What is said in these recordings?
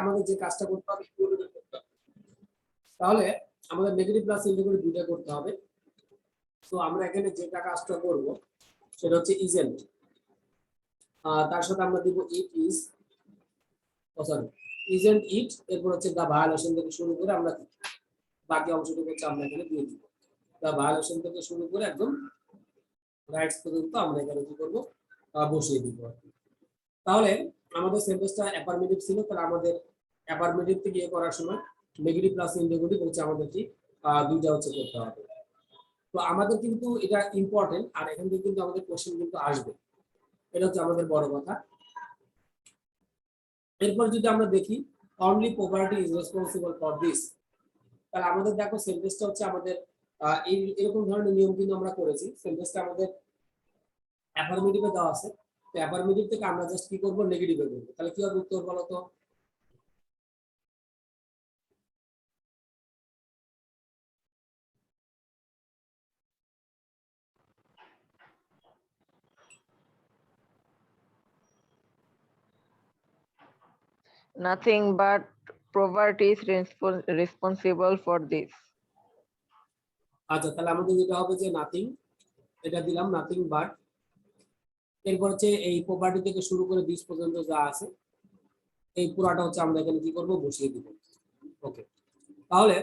আমাদের যে কাজটা করতে হবে করতে হবে। তাহলে আমাদের নেগেটিভ প্লাস ইন্টিগ্রেট দুইটা করতে হবে। তো আমরা এখানে যেটা কাজটা করব সেটা হচ্ছে ইজেন্ট, তার সাথে আমরা দিব it is, sorry isn't it, এরপর হচ্ছে দা ভায়োলেশন থেকে শুরু করে আমরা বাকি অংশটুকু হচ্ছে আমরা এখানে দিয়ে দিব। দা ভায়োলেশন থেকে শুরু করে একদম রাইটস পর্যন্ত আমরা এখানে কি করব বসিয়ে দিব। তাহলে আমাদের সেন্টেন্সটা অ্যাফার্মেটিভ ছিল, তাহলে আমাদের অ্যাফার্মেটিভ থেকে ইয়ে করার সময় নেগেটিভ প্লাস ইন্টিগ্রেটিভ হচ্ছে আমাদের কি দুইটা হচ্ছে করতে হবে। তো আমাদের কিন্তু এটা ইম্পর্টেন্ট, আর এখান থেকে কিন্তু আমাদের কোশ্চেন কিন্তু আসবে, এটা হচ্ছে আমাদের বড় কথা। এরপর যদি আমরা দেখি only property is responsible for this, তাহলে আমাদের দেখো সেন্টেন্সটা হচ্ছে আমাদের এরকম ধরনের নিয়ম কিন্তু আমরা করেছি। সেন্টেন্সটা আমাদের অ্যাফার্মেটিভে দেওয়া আছে, তো অ্যাফার্মেটিভ থেকে আমরা জাস্ট কি করব নেগেটিভে করব। তাহলে কি হবে উত্তর বলো তো? Nothing but property is responsible for this. আচ্ছা, তাহলে আমাদের যেটা হবে যে নাথিং, এটা দিলাম নাথিং বাট, এরপর হচ্ছে এই প্রপার্টি থেকে শুরু করে 20 পর্যন্ত যা আছে এই পুরাটা হচ্ছে আমরা এখানে কি করব বসিয়ে দিব। ওকে, তাহলে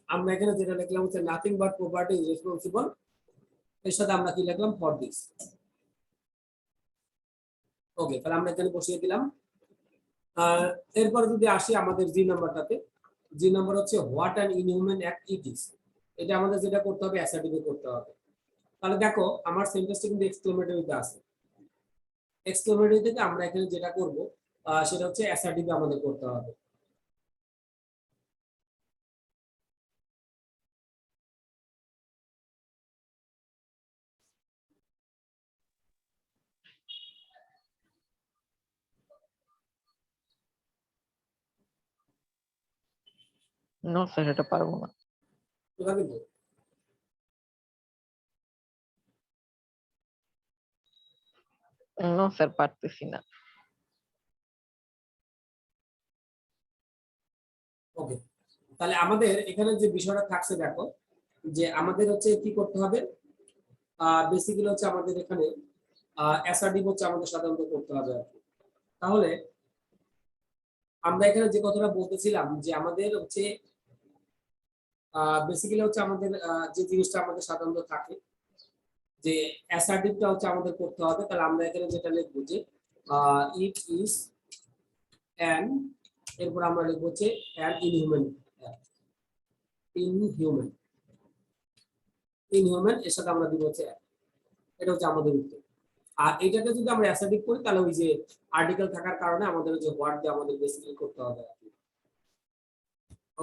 আমরা এখানে যেটা লিখলাম হচ্ছে nothing but property is responsible, এর সাথে আমরা কি লিখলাম ফর দিস। ওকে, তাহলে আমরা এখানে বসিয়ে দিলাম। এরপর যদি আসি আমাদের জি নাম্বারটাতে, জি নাম্বার হচ্ছে what an inhuman act it is, এটা আমাদের যেটা করতে হবে অ্যাসার্টিভে করতে হবে। তাহলে দেখো আমার সেন্টেন্সটা কিন্তু এক্সক্লেমেটরিতে আছে, এক্সক্লেমেটরি থেকে আমরা এখানে যেটা করব সেটা হচ্ছে অ্যাসার্টিভে আমাদের করতে হবে। No, sir, এটা পারবো না। এভাবে তো No, sir, পারতেছি না। ওকে, তাহলে আমাদের এখানে যে বিষয়টা থাকছে দেখো, যে আমাদের হচ্ছে কি করতে হবে, বেসিক্যালি হচ্ছে আমাদের এখানে অ্যাসার্টিভ হচ্ছে আমাদের সাধারণত করতে হবে আর কি। তাহলে আমরা এখানে যে কথাটা বলতেছিলাম যে আমাদের হচ্ছে বেসিক্যালি হচ্ছে আমাদের যে জিনিসটা আমাদের সাধারণত থাকে যে অ্যাসার্টিভটা হচ্ছে আমাদের করতে হবে। তাহলে আমরা এখানে যেটা লিখবো যে ইট ইজ অ্যান, এরপর আমরা লিখবো হচ্ছে অ্যান ইনহিউম্যান, ইনহিউম্যান, ইনহিউম্যান এর সাথে আমরা দিব হচ্ছে an। এটা হচ্ছে আমাদের উত্তর। আর এটাকে যদি আমরা অ্যাসার্টিভ করি তাহলে ওই যে আর্টিকেল থাকার কারণে আমাদের যে ওয়ার্ড দিয়ে আমাদের বেসিক্যালি করতে হবে।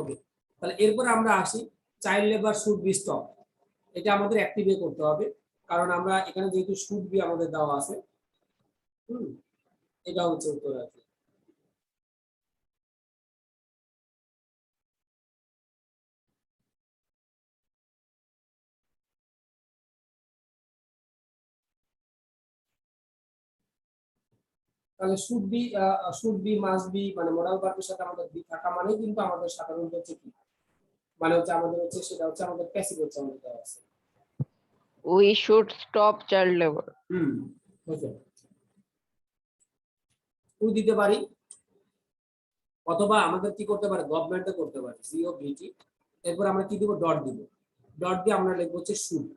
ওকে, তাহলে এরপর আমরা আসি child labour should be stop, এটা আমাদের অ্যাক্টিভে করতে হবে, কারণ আমরা এখানে যেহেতু শুড বি আমাদের দেওয়া আছে। এটা হচ্ছে উত্তর আর কি। তাহলে শুড বি মাস্ট বি মানে মোডাল ভার্বের সাথে আমাদের বি থাকা মানে কিন্তু আমাদের সাধারণত হচ্ছে কি মানে হচ্ছে আমাদের হচ্ছে সেটা হচ্ছে আমাদের প্যাসিভ হচ্ছে আমাদের দেওয়া আছে। We should stop child labor. Okay, we দিতে পারি, অথবা আমাদের কি করতে পারে গভর্নমেন্টে করতে পারে জিও বিটি, এরপর আমরা কি দিব ডট দিব, ডট দিয়ে আমরা লিখব হচ্ছে should,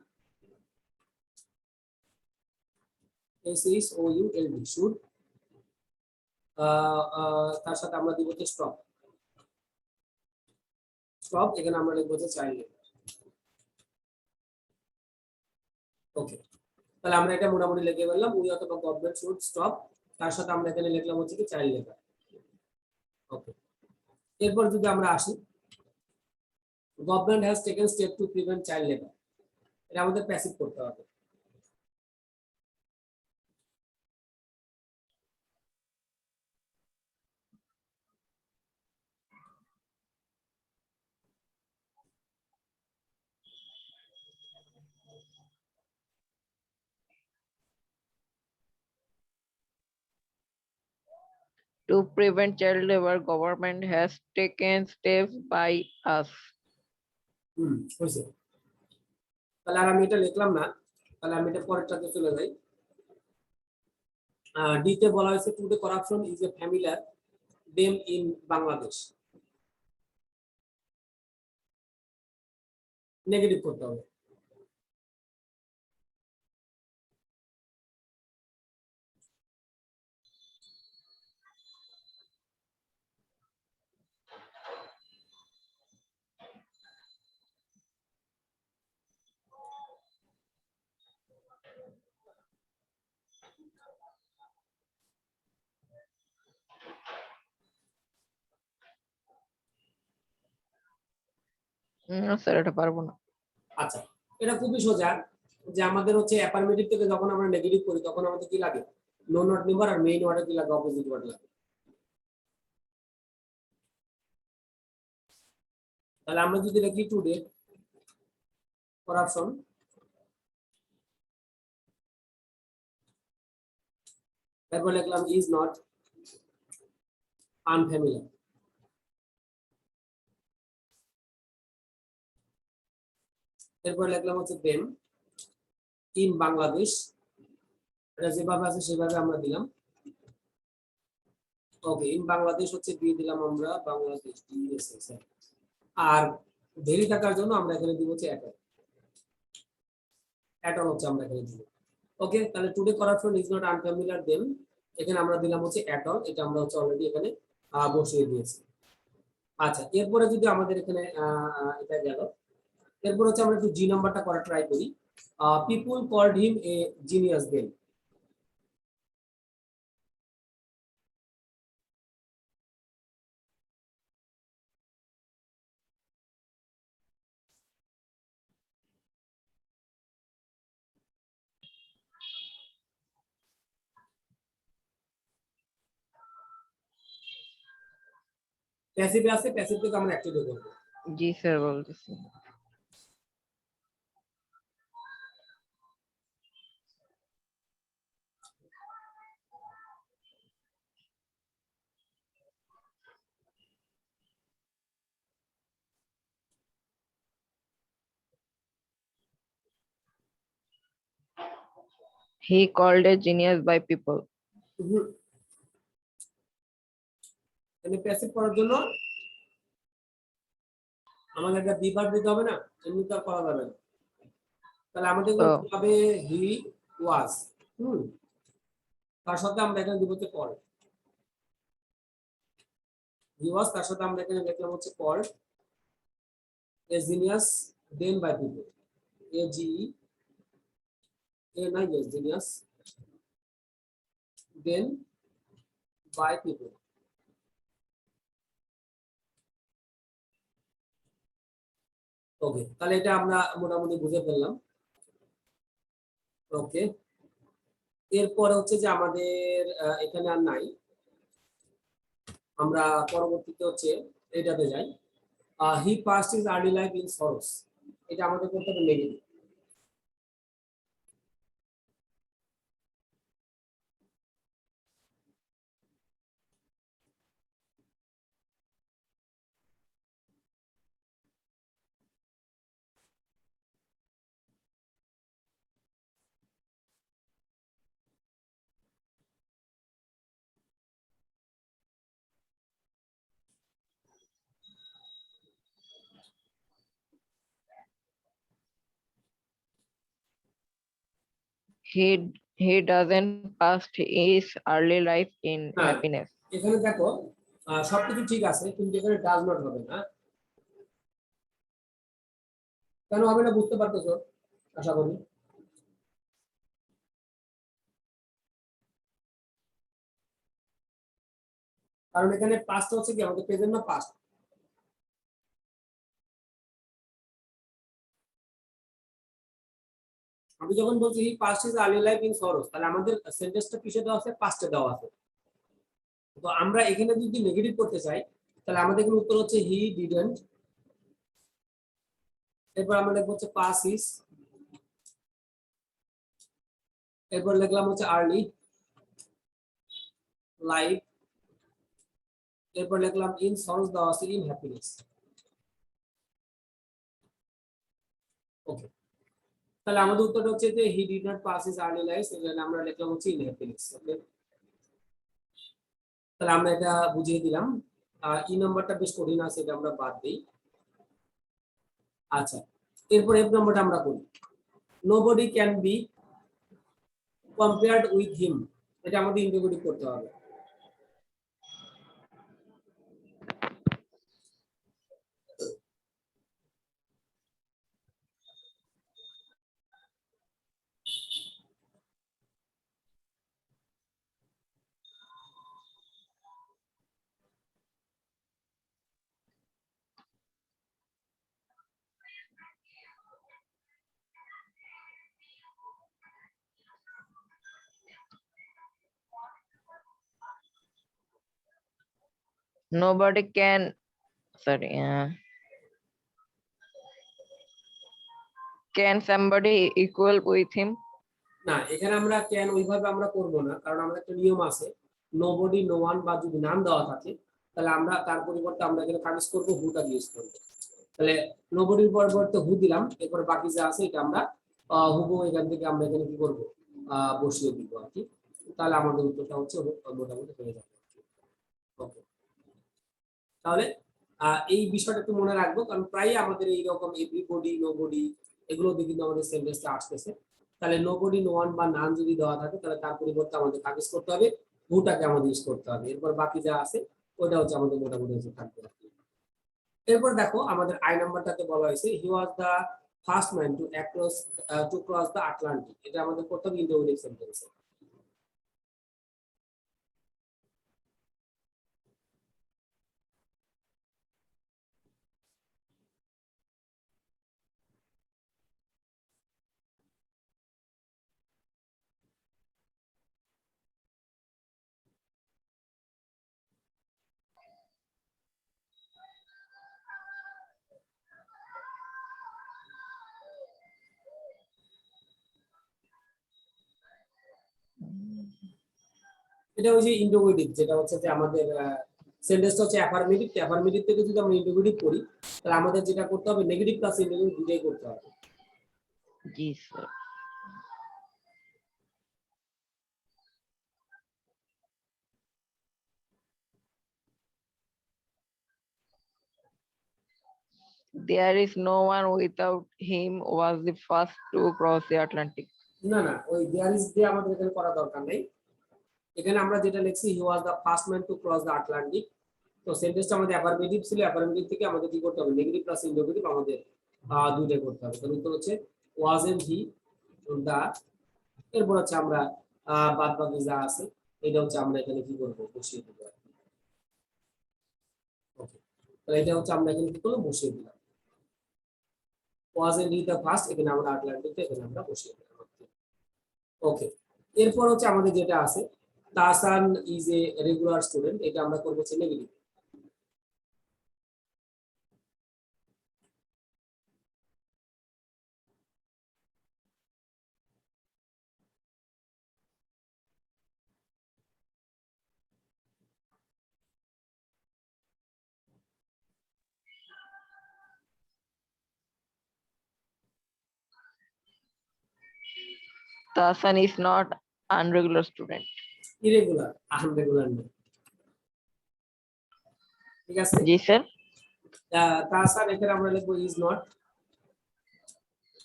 S H O U L D should, তার সাথে আমরা দিব হচ্ছে স্টপ, স্টপ এখানে আমরা লিখব হচ্ছে চাইল্ড লেবার। ওকে, তাহলে আমরা এটা মোটামুটি লিখে ফেললাম উই অথবা গভর্নমেন্ট শুড স্টপ, তার সাথে আমরা এখানে লিখলাম হচ্ছে কি চাইল্ড লেবার। ওকে, এরপর যদি আমরা আসি government has taken step to prevent child labour, এটা আমাদের প্যাসিভ করতে হবে। To prevent child labor, government has taken steps by us. হয়েছে। তাহলে আর আমি এটা লিখলাম না, তাহলে আমি এটা পরেরটাতে চলে যাই। ডি তে বলা হয়েছে today corruption is a familiar them in Bangladesh. Negative করতে হবে। না স্যার এটা পারবো না। আচ্ছা, এটা খুবই সোজা, যে আমাদের হচ্ছে অ্যাফার্মেটিভ থেকে যখন আমরা নেগেটিভ করি তখন আমাদের কি লাগে, নো নট নেভার, আর মেইন ওয়ার্ডে কি লাগে, অপোজিট ওয়ার্ড লাগে। তাহলে আমরা যদি লিখি টুডে করাপশন, তারপর লিখলাম ইজ নট আনফ্যামিলিয়ার, এরপর লিখলাম হচ্ছে দেম ইন বাংলাদেশ, এটা যেভাবে আছে সেভাবে আমরা দিলাম। ওকে, ইন বাংলাদেশ হচ্ছে দিয়ে দিলাম আমরা বাংলাদেশ ডিএসএস, আর ভেরি থাকার জন্য আমরা এখানে দিব হচ্ছে অ্যাটল, অ্যাটল হচ্ছে আমরা এখানে দিব। ওকে, তাহলে today corruption is not unfamiliar them, এখানে আমরা দিলাম হচ্ছে অ্যাটল, এটা আমরা হচ্ছে অলরেডি এখানে বসিয়ে দিয়েছি। আচ্ছা, এরপরে যদি আমাদের এখানে এটা গেল, এরপর হচ্ছে আমরা একটু জি নাম্বারটা করা ট্রাই করি। People called him a genius দেন। প্যাসিভে আছে, প্যাসিভ থেকে আমরা অ্যাক্টিভে করব। জি স্যার বলতেছি। He called a genius by people. মানে প্যাসিভ করার জন্য আমাদের একটা বিভাগ দিতে হবে না, এমনি তো আর করা যাবে না। তাহলে আমাদের করতে হবে হি ওয়াজ, তার সাথে আমরা এখানে দিব হচ্ছে কল, হি ওয়াজ, তার সাথে আমরা এখানে লিখলাম হচ্ছে call a genius then by people, এ জি এ নাই genius then by people. Okay, তাহলে এটা আমরা মোটামুটি বুঝে ফেললাম। ওকে, এরপরে হচ্ছে যে আমাদের এখানে আর নাই, আমরা পরবর্তীতে হচ্ছে এটাতে যাই। He passed his early life in sorrows, এটা আমাদের করতে হবে negative. He doesn't past his early life in হ্যাঁ, happiness. এখানে দেখো সবকিছু ঠিক আছে, কিন্তু এখানে ডাজ নট হবে না। কেন হবে না বুঝতে পারতেছো আশা করি। কারণ এখানে পাস্ট হচ্ছে কি আমাদের প্রেজেন্ট না পাস্ট। আমি যখন বলছি he passed his early life in sorrows, তাহলে আমাদের সেন্টেন্সটা কিসে দেওয়া আছে, পাস্টে দেওয়া আছে। তো আমরা এখানে যদি নেগেটিভ করতে চাই, তাহলে আমাদের এখানে উত্তর হচ্ছে হি ডিডন্ট, এরপর আমরা লিখবো হচ্ছে পাস ইজ, এরপর লিখলাম হচ্ছে আর্লি লাইফ এরপর লিখলাম ইন সরস দেওয়া আছে ইন হ্যাপিনেস। ওকে, তাহলে আমাদের উত্তরটা হচ্ছে যে he did not pass his early life, এখানে আমরা লিখলাম হচ্ছে ইন হ্যাপিনেস। ওকে, তাহলে আমরা এটা বুঝিয়ে দিলাম। ই নাম্বারটা বেশ কঠিন আছে, এটা আমরা বাদ দিই। আচ্ছা, এরপর এফ নাম্বারটা আমরা করি। Nobody can be compared with him, এটা আমাদের ইন্টিগ্রেট করতে হবে। Nobody can, sorry, can somebody equal with him? না, এখানে আমরা ক্যান ওইভাবে আমরা করব না, কারণ আমাদের একটা নিয়ম আছে, নোবডি নো ওয়ান বা যদি নাম দেওয়া থাকে তাহলে আমরা তার পরিবর্তে আমরা এখানে কাজ করব হুটা ইউজ করব। তাহলে নোবডির পরিবর্তে হু দিলাম, এরপর বাকি যা আছে এটা আমরা হুবহু এখান থেকে আমরা এখানে কি করব, বসিয়ে দিব আর কি। তাহলে আমাদের উত্তরটা হচ্ছে মোটামুটি হয়ে যাবে। ওকে, তাহলে এই বিষয়টা একটু মনে রাখবো, কারণ প্রায় আমাদের এইরকম এভরিবডি নোবডি এগুলো দিয়ে কিন্তু আমাদের সেন্টেন্সটা আসতেছে। তাহলে নোবডি নো ওয়ান বা নাম যদি দেওয়া থাকে তাহলে তার পরিবর্তে আমাদের কাজ করতে হবে, হুটাকে আমাদের ইউজ করতে হবে। এরপর বাকি যা আছে ওটা হচ্ছে আমাদের মোটামুটি হচ্ছে থাকবে আর কি। এরপর দেখো আমাদের আই নাম্বারটাতে বলা হয়েছে he was the first man to cross the Atlantic, এটা আমাদের করতে হবে ইন্টারোগেটিভ সেন্টেন্সে। এটা হচ্ছে ইন্টারোগেটিভ, যেটা হচ্ছে যে আমাদের সেন্টেন্সটা হচ্ছে অ্যাফার্মেটিভ, অ্যাফার্মেটিভ থেকে যদি আমরা ইন্টারোগেটিভ করি তাহলে আমাদের যেটা করতে হবে নেগেটিভ প্লাস ইন্টারোগেটিভ দুটাই করতে হবে। Yes, sir. There is no one without him was the first to cross the Atlantic. না না, ওই দেয়ার ইজ দিয়ে আমাদের এখানে করা দরকার নেই। এখানে আমরা যেটা লিখছি he was the first man to cross the Atlantic, তো সেন্টেন্সটা আমাদের অ্যাফার্মেটিভ ছিল, অ্যাফার্মেটিভ থেকে আমাদের কি করতে হবে নেগেটিভ প্লাস ইন্টারোগেটিভ আমাদের দুইটাই করতে হবে। তাহলে উত্তর হচ্ছে ওয়াজেন্ট হি দা, এরপর হচ্ছে আমরা বাদ বাকি যা আছে এটা হচ্ছে আমরা এখানে কি করব বসিয়ে দেব। ওকে, তাহলে এটা হচ্ছে আমরা এখানে কি করব বসিয়ে দিলাম, ওয়াজেন্ট হি দা ফার্স্ট, এখানে আমরা আটলান্টিক এখানে আমরা বসিয়ে দিলাম। ওকে, এরপর হচ্ছে আমাদের যেটা আছে Tasan is a regular student, এটা আমরা করব হচ্ছে negative. Tasan is not unregular student. Irregular, unregular না, ঠিক আছে। Yes, sir. তাসান এখানে আমরা লিখব is not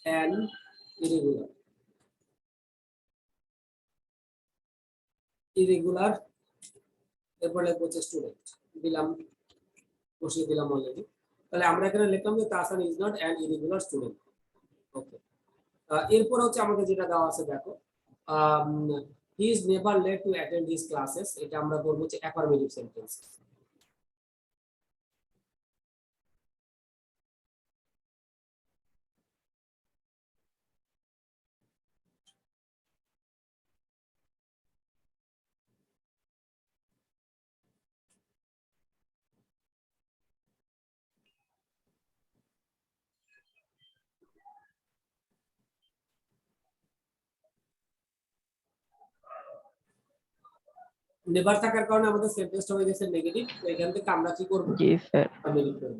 an irregular, irregular, এরপর লিখব হচ্ছে স্টুডেন্ট, দিলাম, বসিয়ে দিলাম অলরেডি। তাহলে আমরা এখানে লিখলাম যে Tasan is not an irregular student. Okay, এরপর হচ্ছে আমাদের যেটা দেওয়া আছে দেখো he is never late to attend his classes, এটা আমরা বলবো হচ্ছে অ্যাফার্মেটিভ সেন্টেন্স। নেভার থাকার কারণে আমাদের সেন্টেন্সটা হয়ে গেছে নেগেটিভ। তো এখান থেকে আমরা কি করব? Yes, sir. নেগেটিভ করব।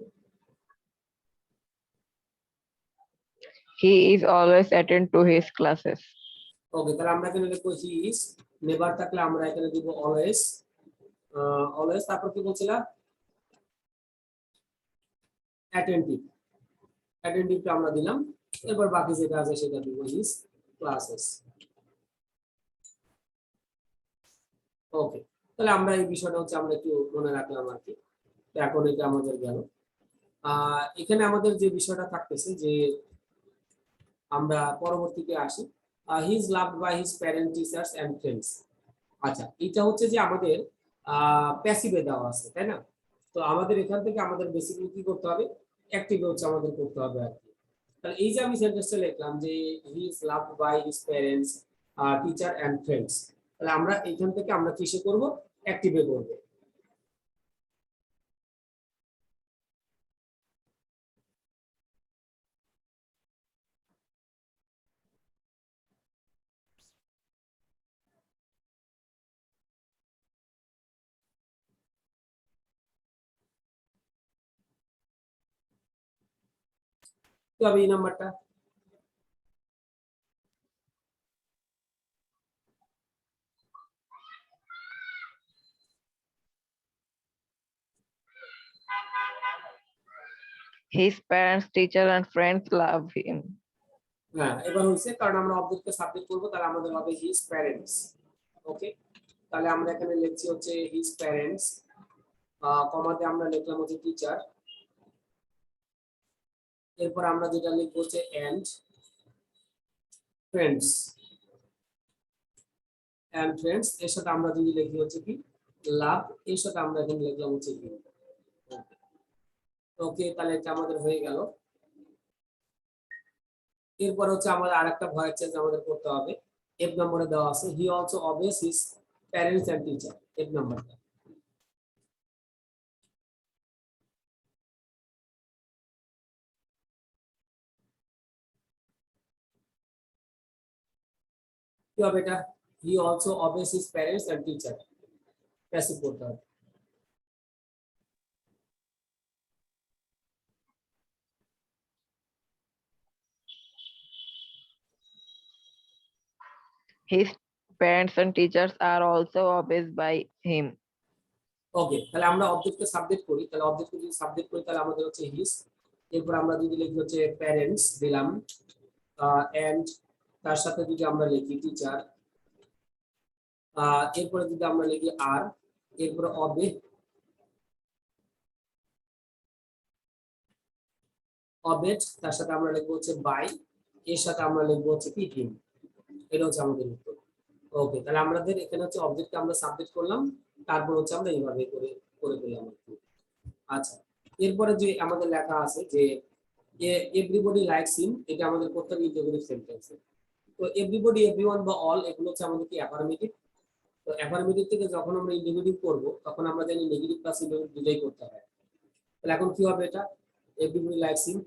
He is always attend to his classes. ওকে, তাহলে আমরা এখানে লিখব হি ইজ। নেভার থাকলে আমরা এখানে দিব অলওয়েজ। অলওয়েজ তারপর কি বলছিলাম? অ্যাটেন্টিভ। অ্যাটেন্টিভটা আমরা দিলাম। এরপর বাকি যেটা আছে সেটা দিব হিজ ক্লাসেস। ওকে, তাহলে আমরা এই বিষয়টা হচ্ছে আমরা একটু মনে রাখলাম আর কি। তো এখন এটা আমাদের গেল। এখানে আমাদের যে বিষয়টা থাকতেছে যে আমরা পরবর্তীতে আসি, he is loved by his parent, teachers and friends. আচ্ছা, এটা হচ্ছে যে আমাদের প্যাসিভে দেওয়া আছে, তাই না? তো আমাদের এখান থেকে আমাদের বেসিক্যালি কি করতে হবে? অ্যাক্টিভে হচ্ছে আমাদের করতে হবে আর কি। তাহলে এই যে আমি সেন্টেন্সটা লিখলাম যে he is loved by his parents, teacher and friends, তাহলে আমরা এখান থেকে আমরা কিসে করব? অ্যাক্টিভে করব। তো আমি এই নাম্বারটা His parents, teacher, and friends love him. হ্যাঁ, এবার হইছে কারণ আমরা অবজেক্টকে সাবজেক্ট করব, তাহলে আমাদের হবে হিজ প্যারেন্টস। ওকে, তাহলে আমরা এখানে লিখছি হচ্ছে হিজ প্যারেন্টস, কমাতে আমরা লিখলাম হচ্ছে টিচার। এরপর আমরা যেটা লিখব হচ্ছে এন্ড ফ্রেন্ডস। এন্ড ফ্রেন্ডস এর সাথে আমরা যদি লিখি হচ্ছে কি লাভ, এর সাথে আমরা এখানে লিখলাম হচ্ছে কি। ওকে, তাহলে এটা আমাদের হয়ে গেল। এরপর হচ্ছে আমাদের আরেকটা ভয়েস চেঞ্জ আমাদের করতে হবে। এফ নম্বরে দেওয়া আছে he also obeys his parents and teacher. F নম্বরটা কি হবে? এটা he also obeys his parents and teacher, passive করতে হবে। His parents and teachers are also obeyed by him. ওকে, তাহলে আমরা অবজেক্টকে সাবজেক্ট করি, তাহলে অবজেক্টকে যদি সাবজেক্ট করি তাহলে আমাদের হচ্ছে হিজ। এরপর আমরা যদি লিখি হচ্ছে প্যারেন্টস দিলাম, এন্ড তার সাথে যদি আমরা লিখি টিচার, এরপরে যদি আমরা লিখি আর, এরপরে অবে, অবেট, তার সাথে আমরা লিখবো হচ্ছে বাই, এর সাথে আমরা লিখবো হচ্ছে কি হিম। এটা হচ্ছে আমাদের উত্তর। ওকে, তাহলে আমাদের এখানে হচ্ছে অবজেক্টকে আমরা সাবজেক্ট করলাম, তারপর হচ্ছে আমরা এইভাবে করে করে দিলাম আর কি। আচ্ছা, এরপরে যে আমাদের লেখা আছে যে এভরিবডি লাইকস হিম, এটা আমাদের করতে হবে ইন্টারোগেটিভ সেন্টেন্সে। তো এভরিবডি, এভরিওয়ান বা অল, এগুলো হচ্ছে আমাদের কি অ্যাফার্মেটিভ। তো অ্যাফার্মেটিভ থেকে যখন আমরা ইন্টারোগেটিভ করব তখন আমরা জানি নেগেটিভ প্লাস ইন্টারোগেটিভ দুটাই করতে হয়। তাহলে এখন কি হবে? এটা everybody likes him.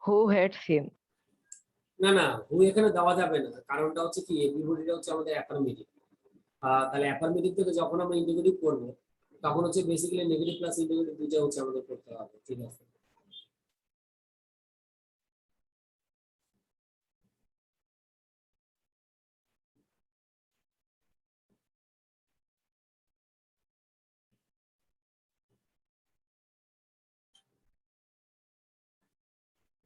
Who hates him? না না, হু এখানে দেওয়া যাবে না, কারণটা হচ্ছে কি এভরিবডিটা হচ্ছে আমাদের অ্যাফার্মেটিভ। তাহলে অ্যাফার্মেটিভ থেকে যখন আমরা ইন্টিগ্রেটিভ করব তখন হচ্ছে বেসিক্যালি নেগেটিভ প্লাস ইন্টিগ্রেটিভ দুইটা হচ্ছে আমাদের করতে হবে। ঠিক আছে,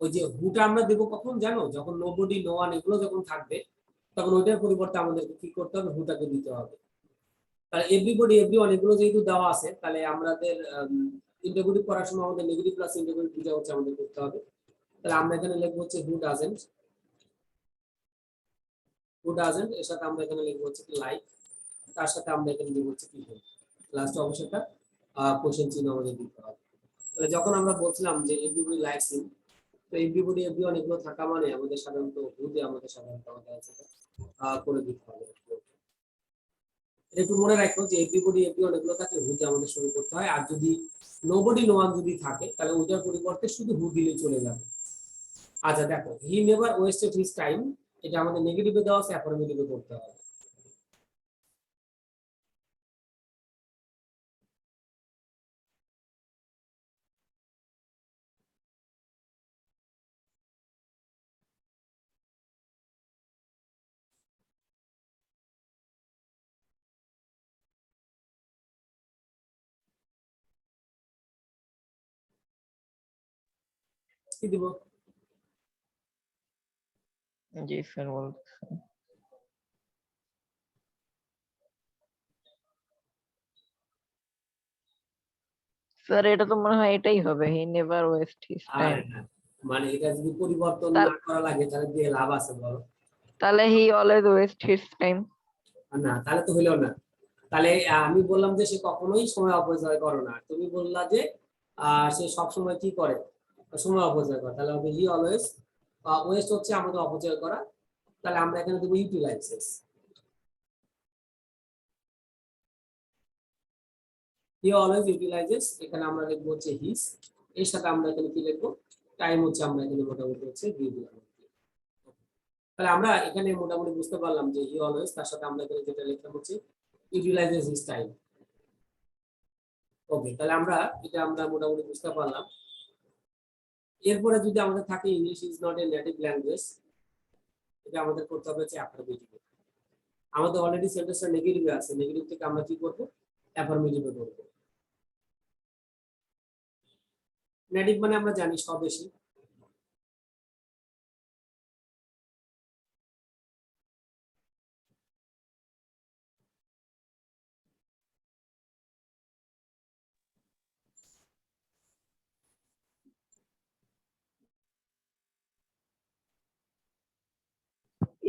ওই যে হুটা আমরা দেবো কখন জানো? যখন নোবডি, নো ওয়ান এগুলো যখন থাকবে তখন ওইটার পরিবর্তে আমাদেরকে কি করতে হবে? হুটাকে দিতে হবে। তাহলে এভরিবডি, এভরিওয়ান এগুলো যেহেতু দেওয়া আছে তাহলে আমাদের ইন্টিগ্রেটিভ করার সময় আমাদের নেগেটিভ প্লাস ইন্টিগ্রেটিভ দুইটা হচ্ছে আমাদের করতে হবে। তাহলে আমরা এখানে লিখবো হচ্ছে হু ডাজেন্ট। হু ডাজেন্ট এর সাথে আমরা এখানে লিখবো হচ্ছে কি লাইক, তার সাথে আমরা এখানে লিখবো হচ্ছে কি লাস্ট অবশ্যটা কোশ্চেন চিহ্ন আমাদের দিতে হবে। তাহলে যখন আমরা বলছিলাম যে এভরিবডি লাইকস হিম, তো এভরিবডি এভরিওয়ান এগুলো থাকা মানে আমাদের সাধারণত হুতে আমাদের সাধারণত আমাদের আছে করে দিতে হবে। এটা একটু মনে রাখো যে এভরিবডি এভরিওয়ান এগুলো থাকে হুতে আমাদের শুরু করতে হয়, আর যদি নোবডি নো ওয়ান যদি থাকে তাহলে ওইটার পরিবর্তে শুধু হু দিলেই চলে যাবে। আচ্ছা দেখো, he never wasted his time, এটা আমাদের নেগেটিভে দেওয়া আছে, অ্যাফার্মেটিভে করতে হবে। কি দিব? জি স্যার বল। স্যার এটা তো মনে হয় এটাই হবে, he never West his time. হ্যাঁ, মানে এটা যদি পরিবর্তন না করা লাগে তাহলে দিয়ে লাভ আছে বলো? তাহলে he always West his time. না তাহলে তো হইলো না। তাহলে আমি বললাম যে সে কখনোই সময় অপচয় করে না, তুমি বললা যে সে সব সময় কি করে, সময় অপচয় করে, তাহলে হবে হি অলওয়েজ, ওয়েস্ট হচ্ছে আমাদের অপচয় করা, তাহলে আমরা এখানে দেবো ইউটিলাইজেস। হি অলওয়েজ ইউটিলাইজেস, এখানে আমরা লিখবো হচ্ছে হিজ, এর সাথে আমরা এখানে কি লিখবো, টাইম হচ্ছে আমরা এখানে মোটামুটি হচ্ছে দিয়ে দিলাম। তাহলে আমরা এখানে মোটামুটি বুঝতে পারলাম যে হি অলওয়েজ, তার সাথে আমরা এখানে যেটা লিখলাম হচ্ছে ইউটিলাইজেস হিজ টাইম। ওকে, তাহলে আমরা এটা আমরা মোটামুটি বুঝতে পারলাম। এরপরে যদি আমাদের থাকে English is not a native language, এটা আমাদের করতে হবে হচ্ছে অ্যাফার্মেটিভ। আমাদের অলরেডি সেন্টেন্সটা নেগেটিভে আছে, নেগেটিভ থেকে আমরা কি করব, অ্যাফার্মেটিভে করব। নেটিভ মানে আমরা জানি স্বদেশী।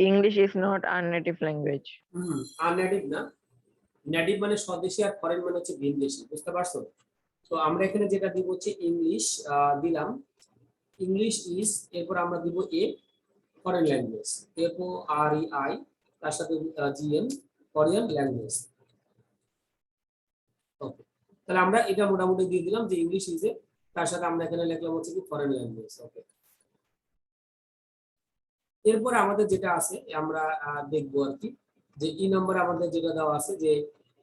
English is not our native language. Unnative না, নেটিভ মানে স্বদেশী, আর ফরেন মানে হচ্ছে ভিনদেশী, বুঝতে পারছো? তো আমরা এখানে যেটা দিব হচ্ছে ইংলিশ, দিলাম ইংলিশ ইজ, এরপর আমরা দিব এ ফরেন ল্যাঙ্গুয়েজ, এরপর আর ই আই, তার সাথে জিএম, কোরিয়ান ল্যাঙ্গুয়েজ। ওকে, তাহলে আমরা এটা মোটামুটি দিয়ে দিলাম যে ইংলিশ ইজ এ, তার সাথে আমরা এখানে লিখলাম হচ্ছে কি ফরেন ল্যাঙ্গুয়েজ। ওকে, এরপরে আমাদের যেটা আছে আমরা দেখবো আর কি, যে ই নাম্বার আমাদের যেটা দেওয়া আছে যে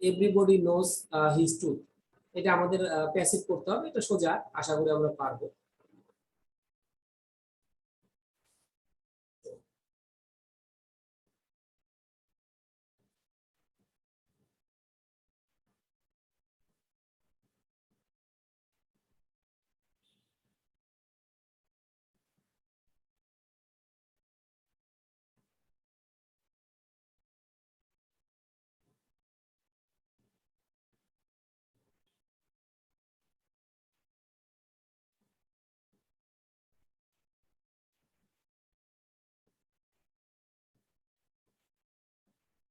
এভরিবডি নোজ হিজ ট্রুথ, এটা আমাদের প্যাসিভ করতে হবে, এটা সোজা, আশা করি আমরা পারবো।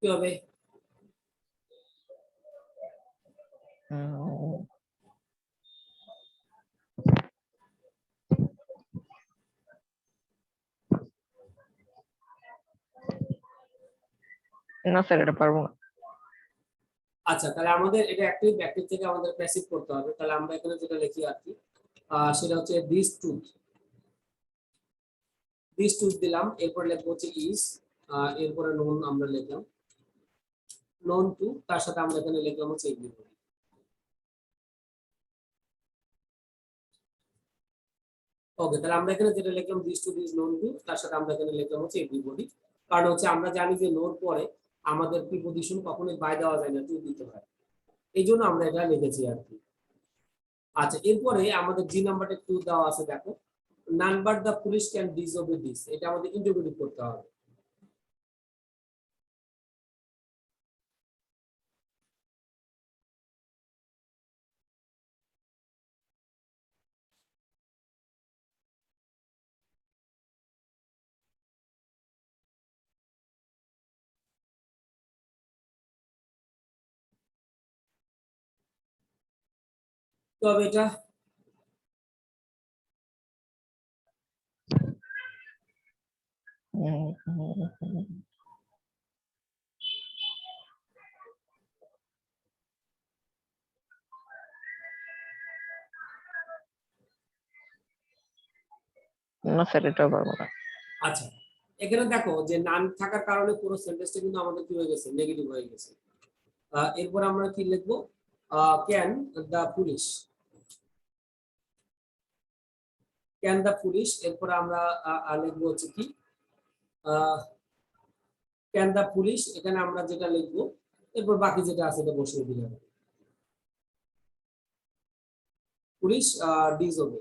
কি হবে? না স্যার এটা পারবো না। আচ্ছা, তাহলে আমাদের এটা অ্যাক্টিভ, অ্যাক্টিভ থেকে আমাদের প্যাসিভ করতে হবে, তাহলে আমরা এখানে যেটা লিখি আর কি, সেটা হচ্ছে দিস ট্রুথ, দিস ট্রুথ দিলাম, এরপর লিখবো হচ্ছে ইজ, এরপরে নোন আমরা লিখলাম, নোন টু, তার সাথে আমরা এখানে লিখলাম হচ্ছে এভরিবডি। ওকে, তাহলে আমরা এখানে যেটা লিখলাম this to this known to, তার সাথে আমরা এখানে লিখলাম হচ্ছে এভরিবডি, কারণ হচ্ছে আমরা জানি যে নোর পরে আমাদের প্রিপজিশন কখনোই বাই দেওয়া যায় না, টু দিতে হয়, এই জন্য আমরা এটা লিখেছি আর কি। আচ্ছা, এরপরে আমাদের জি নাম্বারটা টু দেওয়া আছে, দেখো none but the police can disobey this, এটা আমাদের ইন্টারপ্রিট করতে হবে। তো হবে এটা, না স্যার, এটা পারবো না। আচ্ছা, এখানে দেখো যে নান থাকার কারণে পুরো সেন্টেন্সটা কিন্তু আমাদের কি হয়ে গেছে, নেগেটিভ হয়ে গেছে। এরপর আমরা কি লিখবো, can the police, can the police. এরপর আমরা লিখবো হচ্ছে কি, ক্যান দা পুলিশ, এখানে আমরা যেটা লিখবো, এরপর বাকি যেটা আছে এটা বসিয়ে দিলে হবে। পুলিশ ডিসওবে,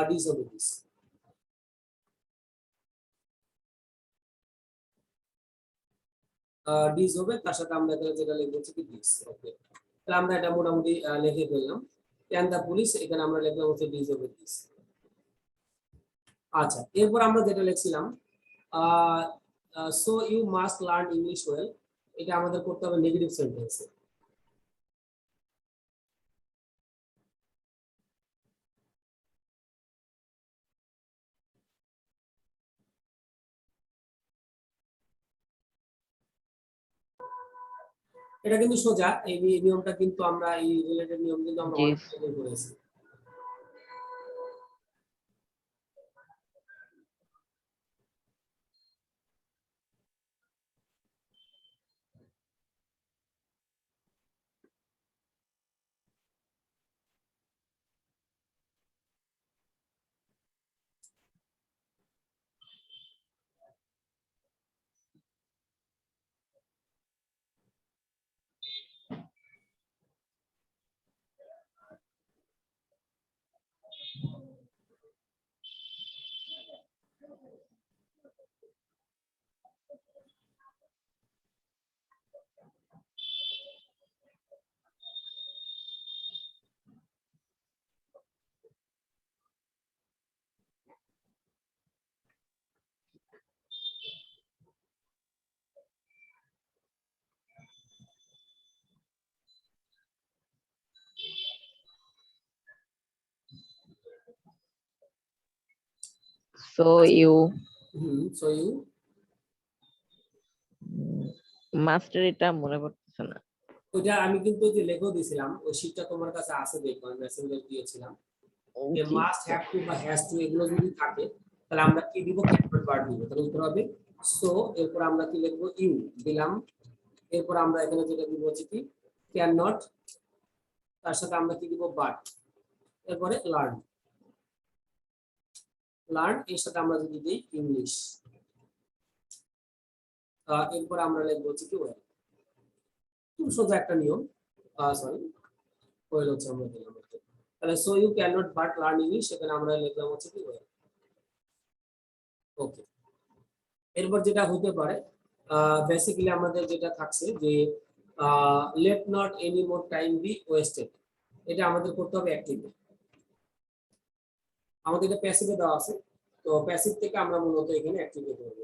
ডিসওবে দিস, ডিসওবে, তার সাথে আমরা এখানে যেটা লিখবো হচ্ছে কি দিস। ওকে, তাহলে আমরা এটা মোটামুটি লিখে ফেললাম। ক্যান দা পুলিশ, এখানে আমরা লিখলাম হচ্ছে ডিসওবে দিস। আচ্ছা, এরপর আমরা যেটা লিখছিলাম, so you must learn English well, এটা আমাদের করতে হবে নেগেটিভ সেন্টেন্সে। এটা কিন্তু সোজা, এই নিয়মটা কিন্তু আমরা, এই রিলেটেড নিয়ম কিন্তু আমরা জি। অনেক আগে করেছি। So you so you, master, এটা মনে পড়তেছে না। ওইটা আমি কিন্তু যে লেখো দিয়েছিলাম, ওই শীটটা তোমার কাছে আছে, দেখো আমি মেসেঞ্জার দিয়েছিলাম। যে জি। মাস্ট হ্যাভ টু বা হ্যাজ টু এগুলো যদি থাকে, তাহলে আমরা কি দিব, ক্যানট ভার্ব দিব। তাহলে উত্তর হবে সো, এরপর আমরা কি লিখবো, ইউ দিলাম। এরপর আমরা এখানে যেটা দিব হচ্ছে কি ক্যান নট, তার সাথে আমরা কি দিব বাট, এরপরে লার্ন, লার্ন এর সাথে আমরা যদি দিই ইংলিশ, এরপর আমরা লিখবো হচ্ছে কি ওয়েল। খুব সোজা একটা নিয়ম, সরি ওয়েল হচ্ছে আমরা দিলাম। তাহলে so you cannot but learn English, সেখানে আমরা লিখলাম হচ্ছে কি ওয়েল। ওকে, এরপর যেটা হতে পারে, বেসিক্যালি আমাদের যেটা থাকছে যে let not any more time be wasted, এটা আমাদের করতে হবে অ্যাক্টিভে। আমাদের এটা প্যাসিভে দেওয়া আছে, তো প্যাসিভ থেকে আমরা মূলত এখানে অ্যাক্টিভে করব।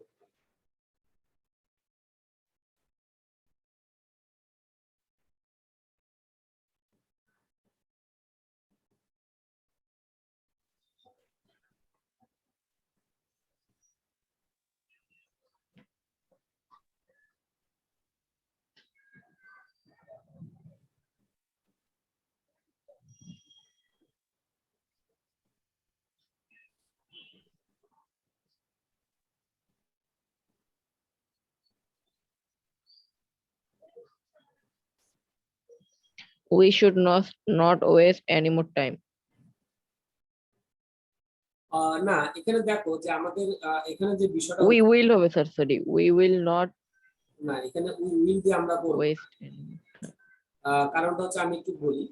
We should not waste any more time. না, এখানে দেখো যে আমাদের এখানে যে বিষয়টা, We will হবে sir, sorry, we will not না এখানে উইল দিয়ে আমরা করব। waste any more time. কারণটা হচ্ছে আমি একটু বলি,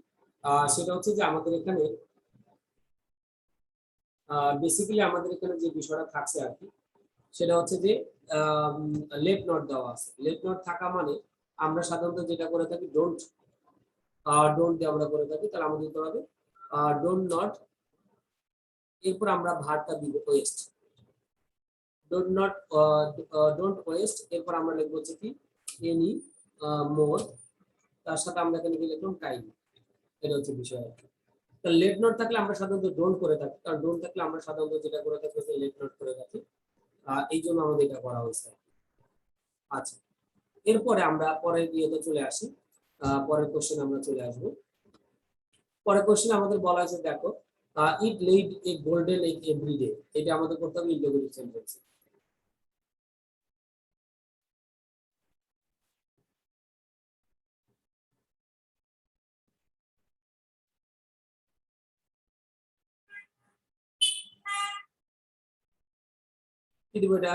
সেটা হচ্ছে যে আমাদের এখানে বেসিক্যালি আমাদের এখানে যে বিষয়টা থাকছে আর কি, সেটা হচ্ছে যে লেট নট দেওয়া আছে। লেট নট থাকা মানে আমরা সাধারণত যেটা করে থাকি ডোন্ট, ডোন্ট দিয়ে আমরা করে থাকি। তাহলে আমাদের দিতে হবে ডোন্ট নট, এরপর আমরা ভার্বটা দিব West, don't not, don't waste, এরপর আমরা লিখবো হচ্ছে কি এনি মোর, তার সাথে আমরা এখানে কি লিখলাম টাইম। এটা হচ্ছে বিষয় আর কি। লেট নোট থাকলে আমরা সাধারণত ডোন্ট করে থাকি, কারণ ডোন্ট থাকলে আমরা সাধারণত যেটা করে থাকি লেট নোট করে থাকি। এই জন্য আমাদের এটা করা হয়েছে। আচ্ছা, এরপরে আমরা পরের ইয়েতে চলে আসি। পরের কোশ্চেন আমরা চলে আসবো। পরের কোশ্চেন আমাদের বলা আছে, দেখো, it laid a golden egg every day. এটা আমাদের করতে হবে ইন্টারোগেটিভ সেন্টেন্স। কি দিব এটা?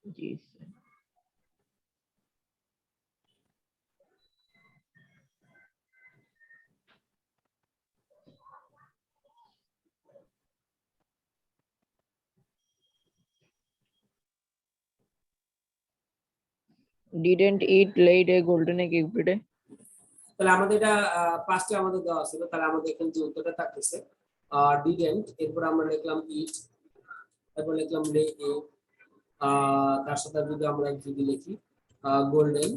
Yes. Didn't it laid a golden egg every day? তাহলে আমাদের এটা পাঁচটা আমাদের দেওয়া ছিল, তাহলে আমাদের এখানে যে উত্তরটা থাকতেছে ডিডেন্ট, এরপর আমরা লিখলাম ইট, তারপর লিখলাম লে এ, তার সাথে যদি আমরা যদি লিখি গোল্ডেন,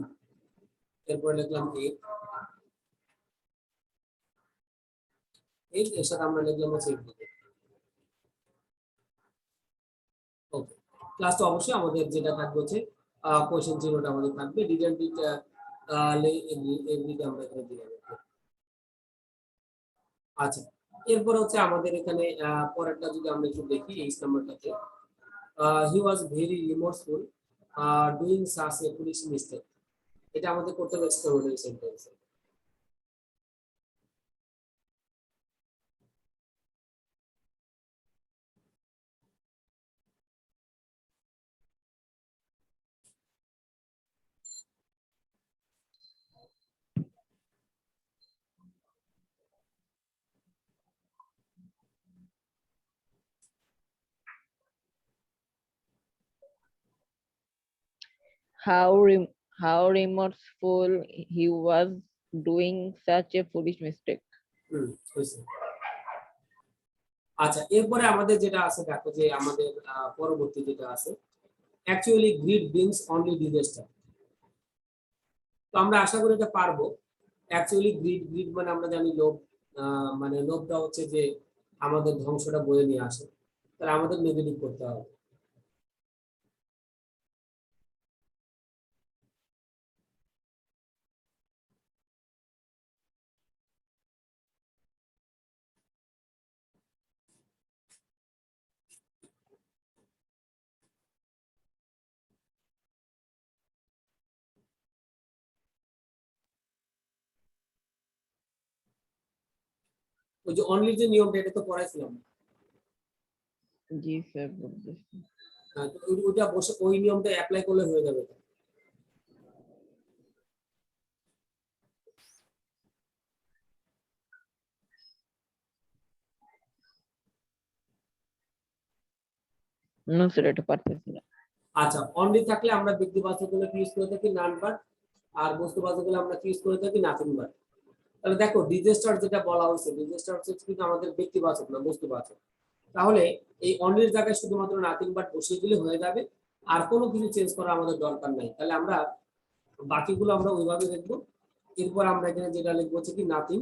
এরপর লিখলাম এগ, এর সাথে আমরা লিখলাম হচ্ছে এভরিডে। ওকে, ক্লাসটা অবশ্যই আমাদের যেটা থাকবে হচ্ছে কোশ্চেন জিরোটা আমাদের থাকবে, ডিডেন্ট ইট লে এভরিডে আমরা এখানে দিলাম। আচ্ছা, এরপর হচ্ছে আমাদের এখানে পরেরটা যদি আমরা একটু দেখি, এই নাম্বারটাতে he was very remorseful doing such a police mistake. এটা আমাদের করতে হবে এক্সক্লেমেটরি সেন্টেন্সে। How remorseful he was doing such a foolish mistake. হয়েছে। আচ্ছা, এরপরে আমাদের যেটা আছে, দেখো যে আমাদের পরবর্তী যেটা আছে, actually grid brings only disaster. তো আমরা আশা করি এটা পারবো। অ্যাকচুয়ালি গ্রিড, গ্রিড মানে আমরা জানি লোভ, মানে লোভটা হচ্ছে যে আমাদের ধ্বংসটা বয়ে নিয়ে আসে, তাহলে আমাদের নেগেটিভ করতে হবে। ওই যে অনলি যে নিয়মটা, এটা তো পড়াইছিলাম। জি স্যার বুঝতেছি। তো ওইটা বসে ওই নিয়মটা অ্যাপ্লাই করলে হয়ে যাবে। না স্যার এটা পারতেছি না। আচ্ছা, অনলি থাকলে আমরা ব্যক্তিবাচকগুলো ইউজ করে থাকি নান বাট, আর বস্তুবাচকগুলো আমরা ইউজ করে থাকি নাথিং বাট। তাহলে দেখো ডিজাস্টার যেটা বলা হয়েছে, ডিজাস্টার হচ্ছে কিন্তু আমাদের ব্যক্তিবাচক না, বস্তুবাচক। তাহলে এই অনলির জায়গায় শুধুমাত্র নাথিং বাট বসিয়ে দিলে হয়ে যাবে, আর কোনো কিছু চেঞ্জ করা আমাদের দরকার নাই। তাহলে আমরা বাকিগুলো আমরা ওইভাবে দেখবো। এরপর আমরা এখানে যেটা লিখবো হচ্ছে কি নাথিং,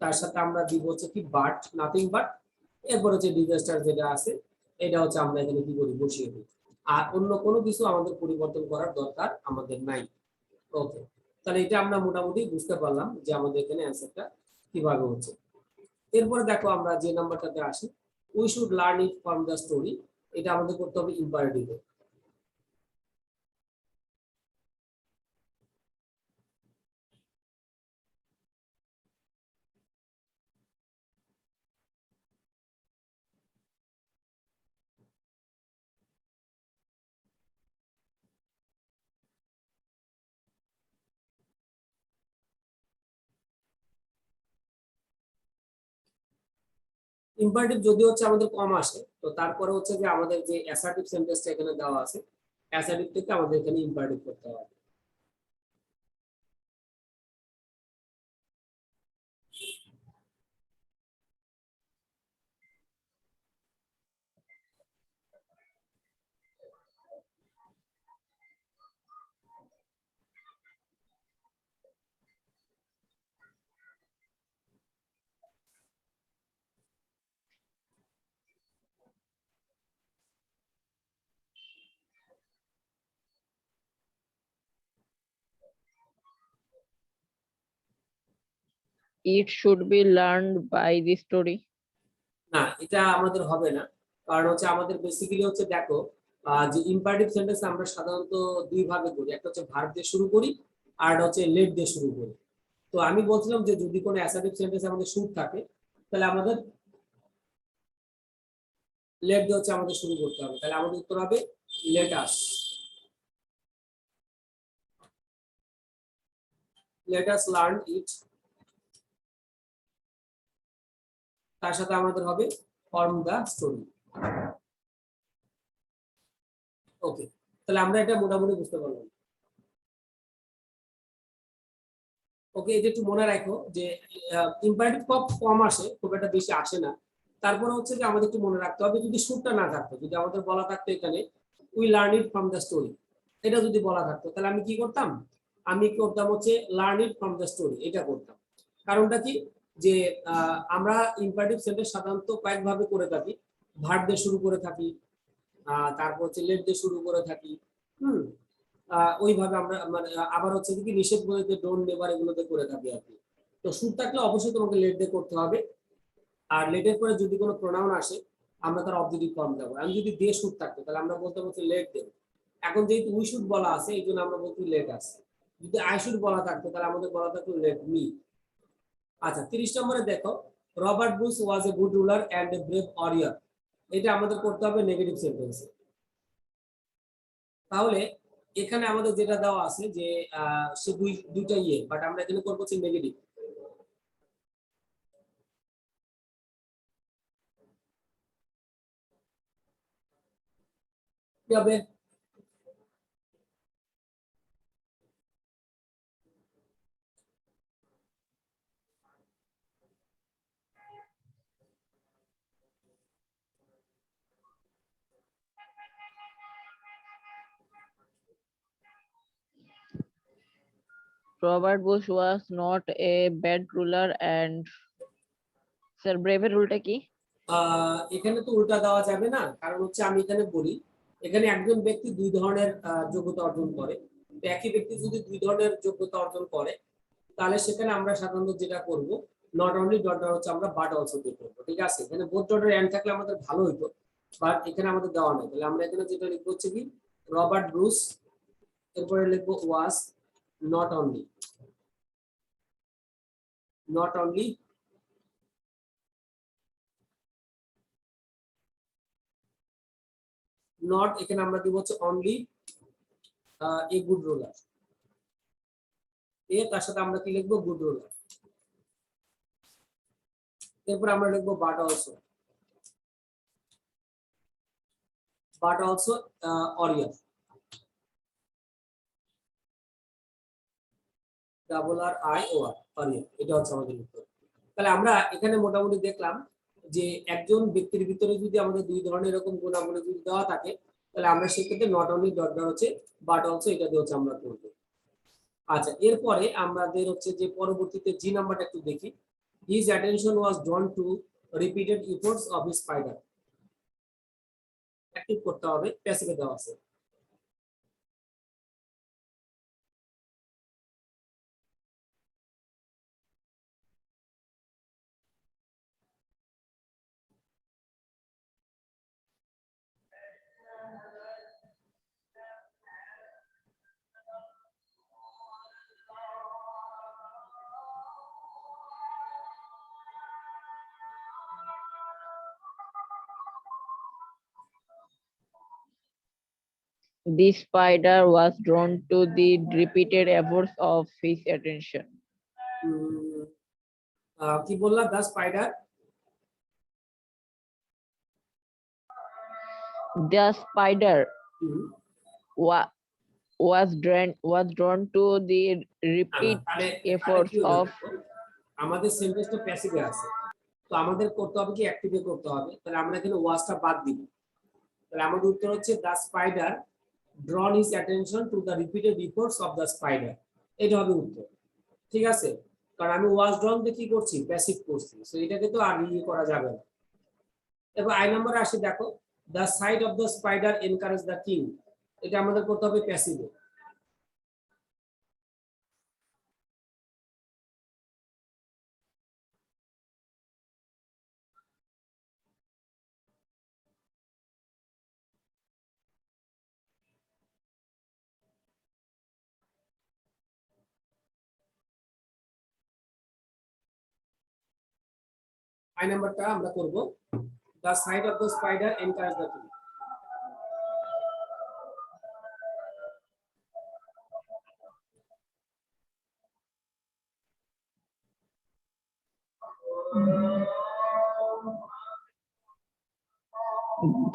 তার সাথে আমরা দিব হচ্ছে কি বাট, নাথিং বাট, এরপর হচ্ছে ডিজাস্টার যেটা আছে এটা হচ্ছে আমরা এখানে কি করি, বসিয়ে দিই। আর অন্য কোনো কিছু আমাদের পরিবর্তন করার দরকার আমাদের নাই। ওকে, তাহলে এটা আমরা মোটামুটি বুঝতে পারলাম যে আমাদের এখানে অ্যান্সারটা কিভাবে হচ্ছে। এরপরে দেখো আমরা যে নাম্বারটাতে আসি, we should learn it from the story. এটা আমাদের করতে হবে ইম্পারেটিভে। ইম্পারেটিভ যদি হচ্ছে আমাদের কম আসে, তো তারপরে হচ্ছে যে আমাদের যে অ্যাসার্টিভ সেন্টেন্সটা এখানে দেওয়া আছে, অ্যাসার্টিভ থেকে আমাদের এখানে ইম্পারেটিভ করতে হবে। it should be learned by the story. না, এটা আমাদের হবে না, কারণ হচ্ছে আমাদের বেসিক্যালি হচ্ছে দেখো যে ইম্পারেটিভ সেন্টেন্স আমরা সাধারণত দুই ভাগে করি, একটা হচ্ছে ভার্ব দিয়ে শুরু করি আর একটা হচ্ছে লেট দিয়ে শুরু করি। তো আমি বলছিলাম যে যদি কোনো অ্যাসার্টিভ সেন্টেন্স আমাদের শুরু থাকে তাহলে আমাদের লেট দিয়ে হচ্ছে আমাদের শুরু করতে হবে, তাহলে আমাদের উত্তর হবে let us. Let us learn it, তার সাথে আমাদের হবে ফর্ম দা স্টোরি। ওকে, তাহলে আমরা এটা মোটামুটি বুঝতে পারলাম। ওকে, এটা একটু মনে রাখো যে ইম্পারেটিভ খুব কম আসে, খুব একটা বেশি আসে না। তারপরে হচ্ছে যে আমাদের একটু মনে রাখতে হবে যদি সুরটা না থাকতো, যদি আমাদের বলা থাকতো এখানে we learn it from the story, এটা যদি বলা থাকতো তাহলে আমি কি করতাম, আমি করতাম হচ্ছে learn it from the story, এটা করতাম। কারণটা কি, যে আমরা ইম্পারেটিভ সেন্টেন্স সাধারণত কয়েকভাবে করে থাকি, ভার্ব দিয়ে শুরু করে থাকি, তারপর হচ্ছে লেট দিয়ে শুরু করে থাকি। হুম, ওইভাবে আমরা মানে আবার হচ্ছে কি নিষেধ বলতে ডোন্ট নেভার এগুলোতে করে থাকি আর কি। তো সুর থাকলে অবশ্যই তোমাকে লেট দিয়ে করতে হবে, আর লেটের পরে যদি কোনো প্রোনাউন আসে আমরা তার অবজেক্টিভ ফর্ম দেবো। আমি যদি দিয়ে সুর থাকতো তাহলে আমরা বলতে বলছি লেট দেব। এখন যেহেতু উই শুড বলা আছে এই জন্য আমরা বলছি লেট আছে। যদি আই শুড বলা থাকতো তাহলে আমাদের বলা থাকতো লেট মি। আচ্ছা, 30 নম্বরে দেখো, Robert Bruce was a good ruler and a brave warrior, এটা আমাদের করতে হবে নেগেটিভ সেন্টেন্সে। তাহলে এখানে আমাদের যেটা দেওয়া আছে যে সে দুইটা ইয়ে, বাট আমরা এখানে করবো হচ্ছে নেগেটিভ। কি হবে? Robert Bush was not a bad ruler and sir ব্রেভের রুলটা কি? এখানে তো উল্টা দেওয়া যাবে না, কারণ হচ্ছে আমি এখানে বলি এখানে একজন ব্যক্তি দুই ধরনের যোগ্যতা অর্জন করে। তো একই ব্যক্তি যদি দুই ধরনের যোগ্যতা অর্জন করে তাহলে সেখানে আমরা সাধারণত যেটা করব, নট অনলি ডট হচ্ছে আমরা বাট অলসো দিয়ে করবো। ঠিক আছে, এখানে বোথ ডটের এন্ড থাকলে আমাদের ভালো হইতো, বাট এখানে আমাদের দেওয়া নেই। তাহলে আমরা এখানে যেটা লিখবো হচ্ছে কি রবার্ট ব্রুস, এরপরে লিখবো was not only, not only not, এখানে আমরা দিব হচ্ছে অনলি এ গুড রুলার, তার সাথে আমরা কি লিখবো গুড রুলার। এরপর আমরা লিখবো but also, but also warrior, double R I O R, warrior, এটা হচ্ছে আমাদের উত্তর। তাহলে আমরা এখানে মোটামুটি দেখলাম যে একজন ব্যক্তির ভিতরে যদি আমাদের দুই ধরনের এরকম গুণাবলী যদি দেওয়া থাকে তাহলে আমরা সেক্ষেত্রে নট অনলি ডট ডট হচ্ছে বাট অলসো এটা দিয়ে হচ্ছে আমরা করবো। আচ্ছা, এরপরে আমাদের হচ্ছে যে পরবর্তীতে জি নাম্বারটা একটু দেখি। His attention was ড্রন two repeated efforts of his spider, active করতে হবে, প্যাসিভে দেওয়া আছে। The spider was drawn to the repeated efforts of his attention. কি বললা, দা spider? The spider was drawn to the repeat efforts of. আমাদের সেন্টেন্সটা প্যাসিভে আছে, তো আমাদের করতে হবে কি অ্যাক্টিভে করতে হবে। তাহলে আমরা এখানে ওয়াজটা বাদ দিব। তাহলে আমাদের উত্তর হচ্ছে দা spider drawn his attention to the repeated efforts of the spider, এটা হবে উত্তর। ঠিক আছে, কারণ আমি ওয়াজ ড্রন দিয়ে কি করছি, প্যাসিভ করছি, সো এটাকে তো আর ইয়ে করা যাবে না। এবার আই নম্বরে আসি, দেখো the sight of the spider encouraged the king, এটা আমাদের করতে হবে প্যাসিভে। আই নাম্বারটা আমরা করব the sight of the spider encouraged the king.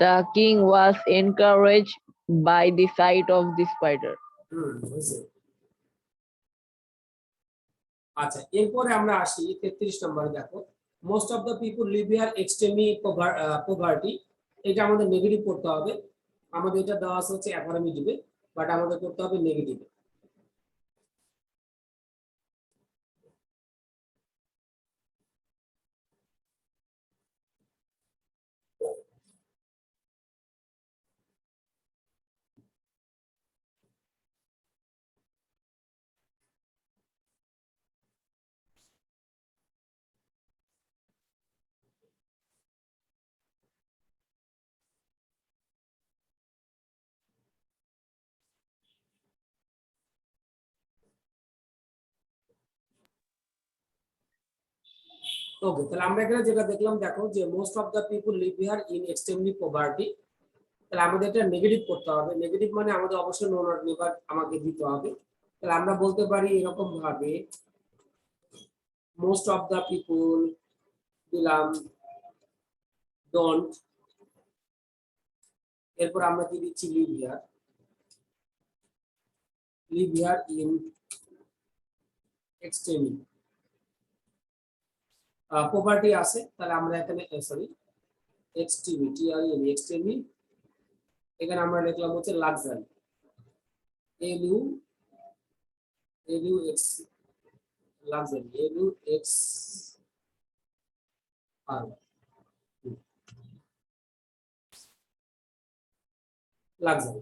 The king was encouraged by the sight of the spider. হয়েছে। আচ্ছা, এরপরে আমরা আসি 33 নম্বরে। দেখো, most of the people live here extremely poverty. এটা আমাদের নেগেটিভ করতে হবে। আমাদের এটা দেওয়া আছে হচ্ছে অ্যাফার্মেটিভে, বাট আমাদের করতে হবে নেগেটিভে। ওকে, তাহলে আমরা এখানে যেটা দেখলাম, দেখো যে most of the people live here in extremely poverty. তাহলে আমাদের এটা নেগেটিভ করতে হবে। নেগেটিভ মানে আমাদের অবশ্যই নো নট নেভার আমাকে দিতে হবে। তাহলে আমরা বলতে পারি এরকম ভাবে, মোস্ট অফ দ্য পিপল দিলাম ডোন্ট, এরপর আমরা কি দিচ্ছি live here in extremely poverty আছে। তাহলে আমরা এখানে সরি এক্সট্রিমলি এক্সট্রিমলি, এখানে আমরা লিখলাম হচ্ছে লাক্সারি, এক্স লাক্সারি এক্স আর লাক্সারি।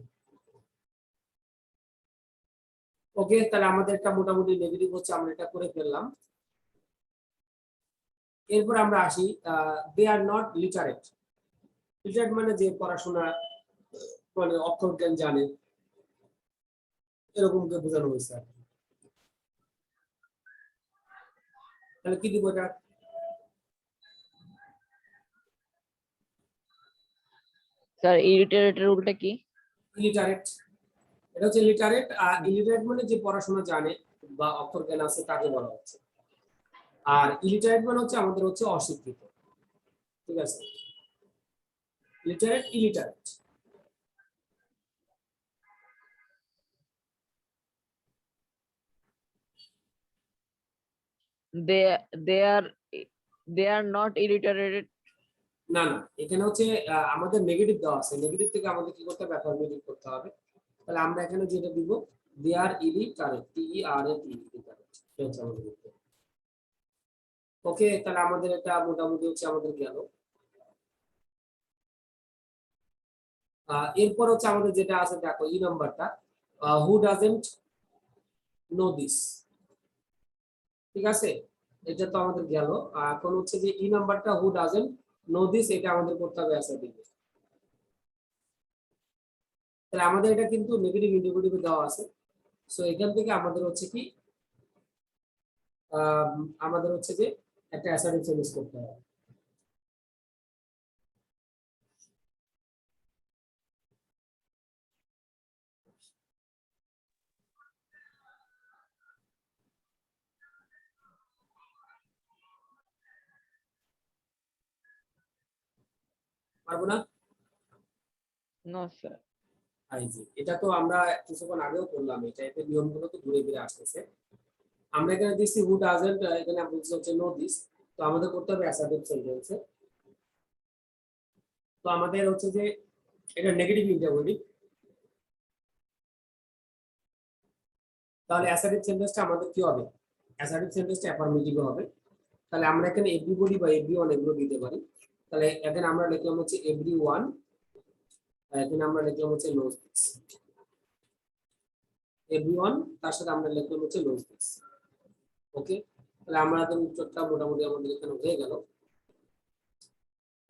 ওকে, তাহলে আমাদের একটা মোটামুটি নেগেটিভ হচ্ছে, আমরা এটা করে ফেললাম। এরপর আমরা আসি দে আর নট লিটারেট। লিটারেট মানে যে পড়াশোনা মানে অক্ষর জ্ঞান জানে, এরকম কে বোঝানো হয়েছে আর কি। তাহলে কি দিব এটা? স্যার ইলিটারেটের উল্টা কি? ইলিটারেট। এটা হচ্ছে লিটারেট। আর ইলিটারেট মানে যে পড়াশোনা জানে বা অক্ষর জ্ঞান আছে তাকে বলা হচ্ছে। আর ইলিটারেট মানে হচ্ছে আমাদের হচ্ছে অশিক্ষিত। ঠিক আছে, literate illiterate. they are not illiterate. না না, এখানে হচ্ছে আমাদের নেগেটিভ দেওয়া আছে। নেগেটিভ থেকে আমাদের কি করতে হবে? অ্যাফার্মেটিভ করতে হবে। তাহলে আমরা এখানে যেটা দিব, দে আর ইলিটারেট, টি ই আর এ টি ইলিটারেট, এটা হচ্ছে আমাদের উত্তর। ওকে, তাহলে আমাদের এটা মোটামুটি হচ্ছে আমাদের গেল। এরপর হচ্ছে আমাদের যেটা আছে, দেখো ই নাম্বারটা, হু ডাজেন্ট নো দিস। ঠিক আছে, এটা তো আমাদের গেল। এখন হচ্ছে যে ই নাম্বারটা, হু ডাজেন্ট নো দিস, এটা আমাদের করতে হবে অ্যাসার্টিভ। তাহলে আমাদের এটা কিন্তু নেগেটিভ ইন্ডিকেটিভ দেওয়া আছে। সো এখান থেকে আমাদের হচ্ছে কি, আমাদের হচ্ছে যে একটা অ্যাসার্টিভ চেঞ্জ করতে হবে। পারবো না? No sir. এটা তো আমরা কিছুক্ষণ আগেও করলাম। এই টাইপের নিয়মগুলো তো ঘুরে ফিরে আসতেছে। আমরা এখানে দিচ্ছি হু ডাজেন্ট, এখানে বলছি হচ্ছে নো দিস। তো আমাদের করতে হবে অ্যাসার্টিভ সেন্টেন্স। তো আমাদের হচ্ছে যে এটা নেগেটিভ ইন্টারোগেটিভ। তাহলে অ্যাসার্টিভ সেন্টেন্সটা আমাদের কি হবে? অ্যাসার্টিভ সেন্টেন্সটা অ্যাফার্মেটিভ হবে। তাহলে আমরা এখানে এভরিবডি বা এভরিওয়ান এগুলো দিতে পারি। তাহলে এখানে আমরা লিখলাম হচ্ছে এভরিওয়ান, এখানে আমরা লিখলাম হচ্ছে নোজ দিস। এভরিওয়ান, তার সাথে আমরা লিখলাম হচ্ছে নোজ দিস। ওকে, তাহলে আমাদের উত্তরটা মোটামুটি আমাদের এখানে হয়ে গেল।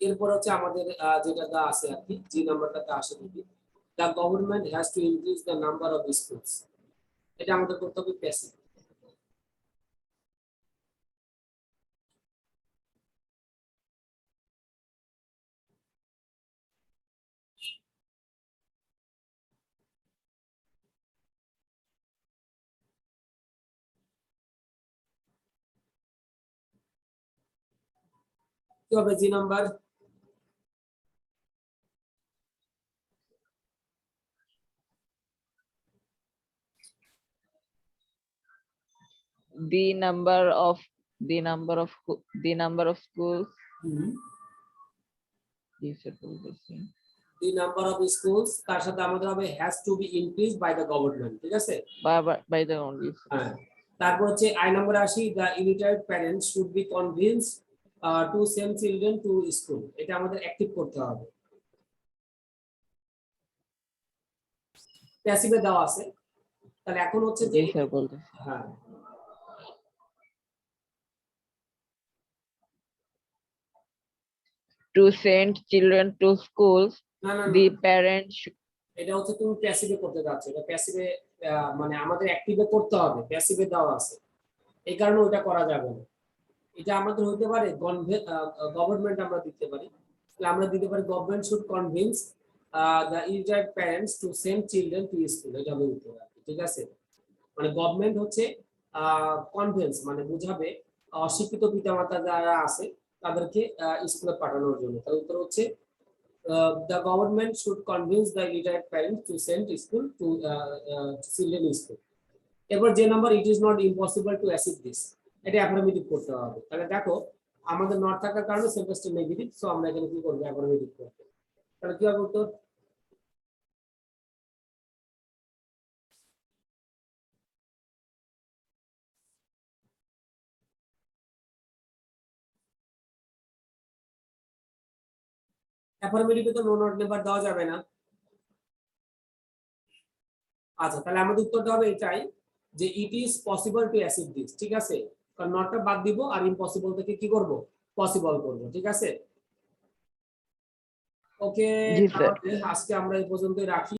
এরপর হচ্ছে আমাদের যেটা আছে আর কি, জি নাম্বারটাতে আসে কি, the government has to increase the number of schools. এটা আমাদের করতে হবে প্যাসিভ। কি হবে G number? The number of the number of schools. The number of schools তার সাথে আমাদের হবে has to be increased by the government, ঠিক আছে? By the only. হ্যাঁ, তারপর হচ্ছে আই নাম্বার আসি, the illiterate parents should be convinced to send children to school. এটা আমাদের অ্যাক্টিভ করতে হবে। প্যাসিভে দেওয়া আছে, তাহলে এখন হচ্ছে যে হ্যাঁ to send children to schools, না না the parents এটা হচ্ছে তুমি প্যাসিভে করতে যাচ্ছ, এটা প্যাসিভে মানে আমাদের অ্যাক্টিভে করতে হবে, প্যাসিভে দেওয়া আছে, এই কারণে ওটা করা যাবে না। এটা আমাদের হতে পারে গভর্নমেন্ট আমরা দিতে পারি, তাহলে আমরা দিতে পারি government should convince the illiterate parents to send children to school, এটা আমি উত্তর রাখি, ঠিক আছে? মানে গভর্নমেন্ট হচ্ছে কনভিন্স মানে বুঝাবে অশিক্ষিত পিতামাতা যারা আছে তাদেরকে স্কুলে পাঠানোর জন্য, তার উত্তর হচ্ছে the government should convince the illiterate parents to send school to children school. এবার যে number it is not impossible to achieve this, এটা অ্যাফার্মেটিভ করতে হবে। তাহলে দেখো আমাদের নট থাকার কারণে সেন্টেন্সটা নেগেটিভ, সো আমরা এখানে কি করব অ্যাফার্মেটিভ করব। তাহলে কি হবে উত্তর? অ্যাফার্মেটিভে তো নো নট নেভার দেওয়া যাবে না। আচ্ছা, তাহলে আমাদের উত্তরটা হবে এটাই যে it is possible to achieve this, ঠিক আছে? কারণ নটটা বাদ দিব আর ইম্পসিবল থেকে কি করব, পসিবল করব, ঠিক আছে? ওকে, জি স্যার। আজকে আমরা এই পর্যন্তই রাখি।